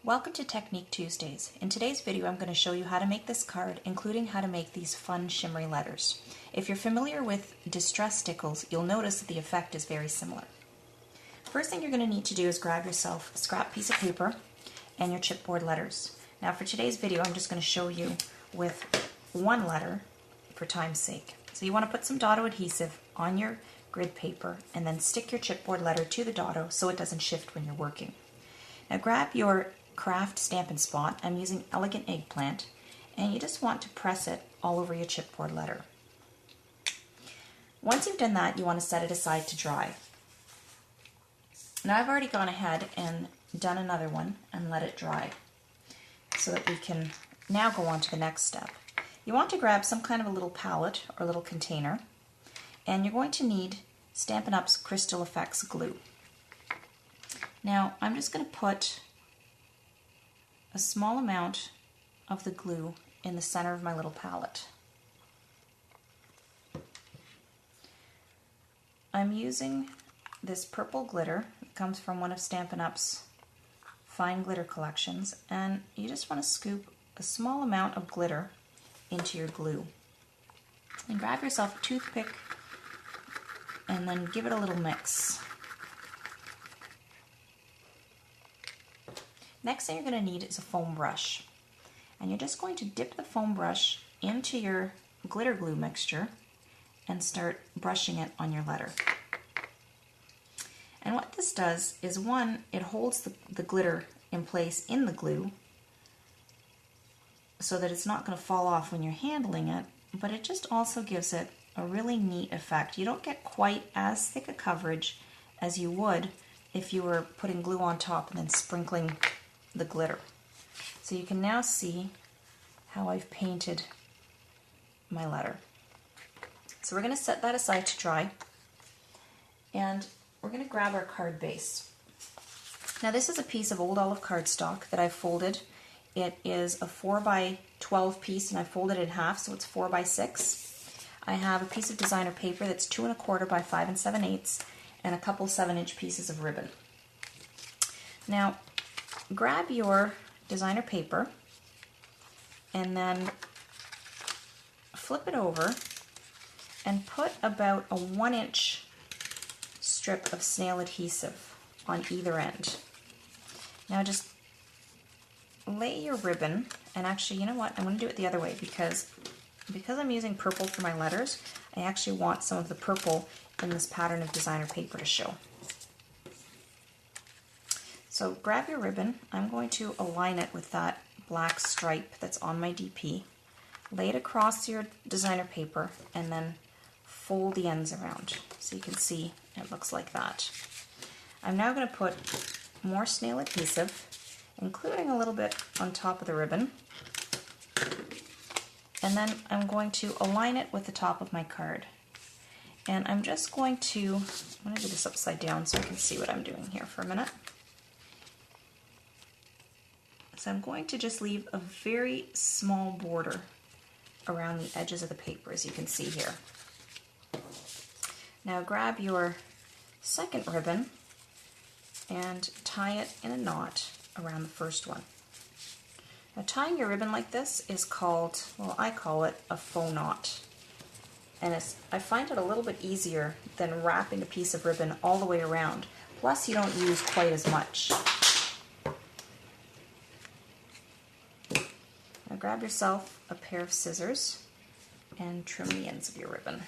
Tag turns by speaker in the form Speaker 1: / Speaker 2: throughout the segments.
Speaker 1: Welcome to Technique Tuesdays. In today's video I'm going to show you how to make this card, including how to make these fun shimmery letters. If you're familiar with distress stickles, you'll notice that the effect is very similar. First thing you're going to need to do is grab yourself a scrap piece of paper and your chipboard letters. Now for today's video I'm just going to show you with one letter for time's sake. So you want to put some Dotto adhesive on your grid paper and then stick your chipboard letter to the Dotto so it doesn't shift when you're working. Now grab your craft Stampin' Spot. I'm using Elegant Eggplant, and you just want to press it all over your chipboard letter. Once you've done that, you want to set it aside to dry. Now I've already gone ahead and done another one and let it dry so that we can now go on to the next step. You want to grab some kind of a little palette or little container, and you're going to need Stampin' Up's Crystal Effects glue. Now I'm just going to put a small amount of the glue in the center of my little palette. I'm using this purple glitter. It comes from one of Stampin' Up's fine glitter collections, and you just want to scoop a small amount of glitter into your glue. And grab yourself a toothpick and then give it a little mix. Next thing you're going to need is a foam brush, and you're just going to dip the foam brush into your glitter glue mixture and start brushing it on your letter. And what this does is, one, it holds the glitter in place in the glue so that it's not going to fall off when you're handling it, but it just also gives it a really neat effect. You don't get quite as thick a coverage as you would if you were putting glue on top and then sprinkling the glitter. So you can now see how I've painted my letter. So we're going to set that aside to dry, and we're going to grab our card base. Now this is a piece of old olive cardstock that I've folded. It is a 4x12 piece, and I folded it in half, so it's 4x6. I have a piece of designer paper that's 2 1/4 by 5 7/8, and a couple 7-inch pieces of ribbon. Now grab your designer paper and then flip it over and put about a 1-inch strip of snail adhesive on either end. Now just lay your ribbon, and actually, you know what, I'm going to do it the other way because I'm using purple for my letters. I actually want some of the purple in this pattern of designer paper to show. So grab your ribbon. I'm going to align it with that black stripe that's on my DP. Lay it across your designer paper and then fold the ends around so you can see it looks like that. I'm now going to put more snail adhesive, including a little bit on top of the ribbon, and then I'm going to align it with the top of my card. And I'm just going to, I'm going to do this upside down so I can see what I'm doing here for a minute. So I'm going to just leave a very small border around the edges of the paper, as you can see here. Now grab your second ribbon and tie it in a knot around the first one. Now tying your ribbon like this is called, well, I call it a faux knot. And I find it a little bit easier than wrapping a piece of ribbon all the way around. Plus you don't use quite as much. Now grab yourself a pair of scissors and trim the ends of your ribbon.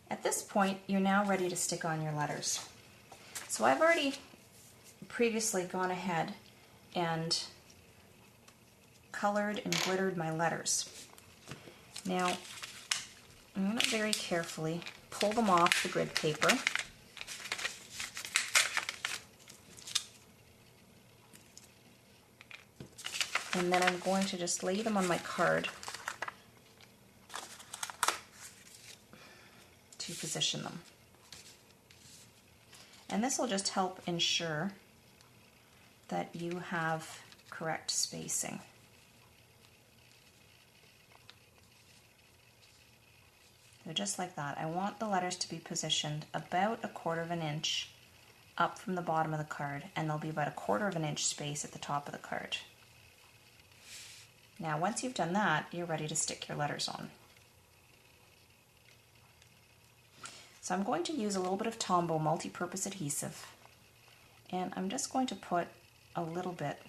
Speaker 1: At this point, you're now ready to stick on your letters. So I've already previously gone ahead and colored and glittered my letters. Now, I'm going to very carefully pull them off the grid paper. And then I'm going to just lay them on my card to position them. And this will just help ensure that you have correct spacing. So just like that. I want the letters to be positioned about 1/4 of an inch up from the bottom of the card, and there'll be about 1/4 of an inch space at the top of the card. Now once you've done that, you're ready to stick your letters on. So I'm going to use a little bit of Tombow multi-purpose adhesive, and I'm just going to put a little bit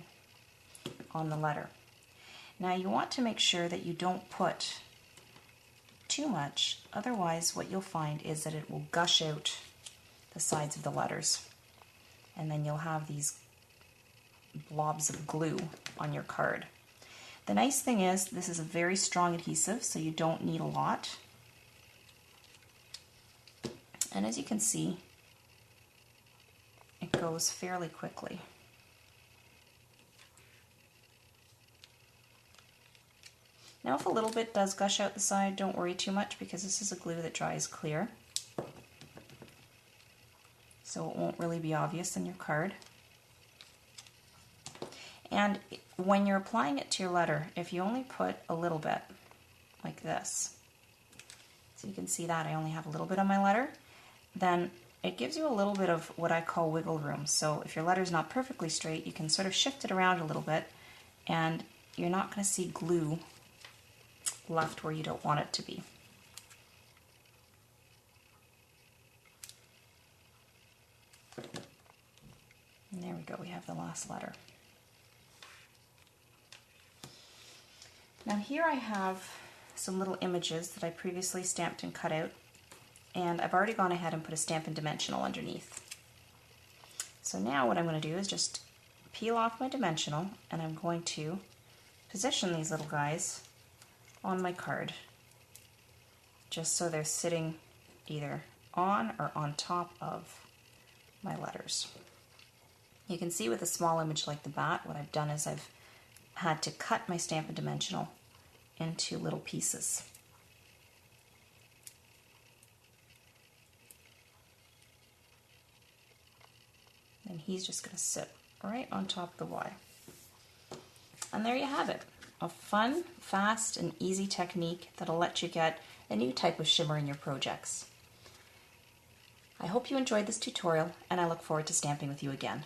Speaker 1: on the letter. Now you want to make sure that you don't put too much, otherwise what you'll find is that it will gush out the sides of the letters, and then you'll have these blobs of glue on your card. The nice thing is this is a very strong adhesive, so you don't need a lot. And as you can see, it goes fairly quickly. Now if a little bit does gush out the side, don't worry too much, because this is a glue that dries clear, so it won't really be obvious in your card. And when you're applying it to your letter, if you only put a little bit, like this, so you can see that I only have a little bit on my letter, then it gives you a little bit of what I call wiggle room. So if your letter's not perfectly straight, you can sort of shift it around a little bit, and you're not going to see glue left where you don't want it to be. And there we go, we have the last letter. Now here I have some little images that I previously stamped and cut out, and I've already gone ahead and put a Stampin' Dimensional underneath. So now what I'm going to do is just peel off my dimensional, and I'm going to position these little guys on my card, just so they're sitting either on or on top of my letters. You can see with a small image like the bat, what I've done is I've had to cut my Stampin' Dimensional into little pieces. And he's just going to sit right on top of the Y. And there you have it. A fun, fast, and easy technique that'll let you get a new type of shimmer in your projects. I hope you enjoyed this tutorial, and I look forward to stamping with you again.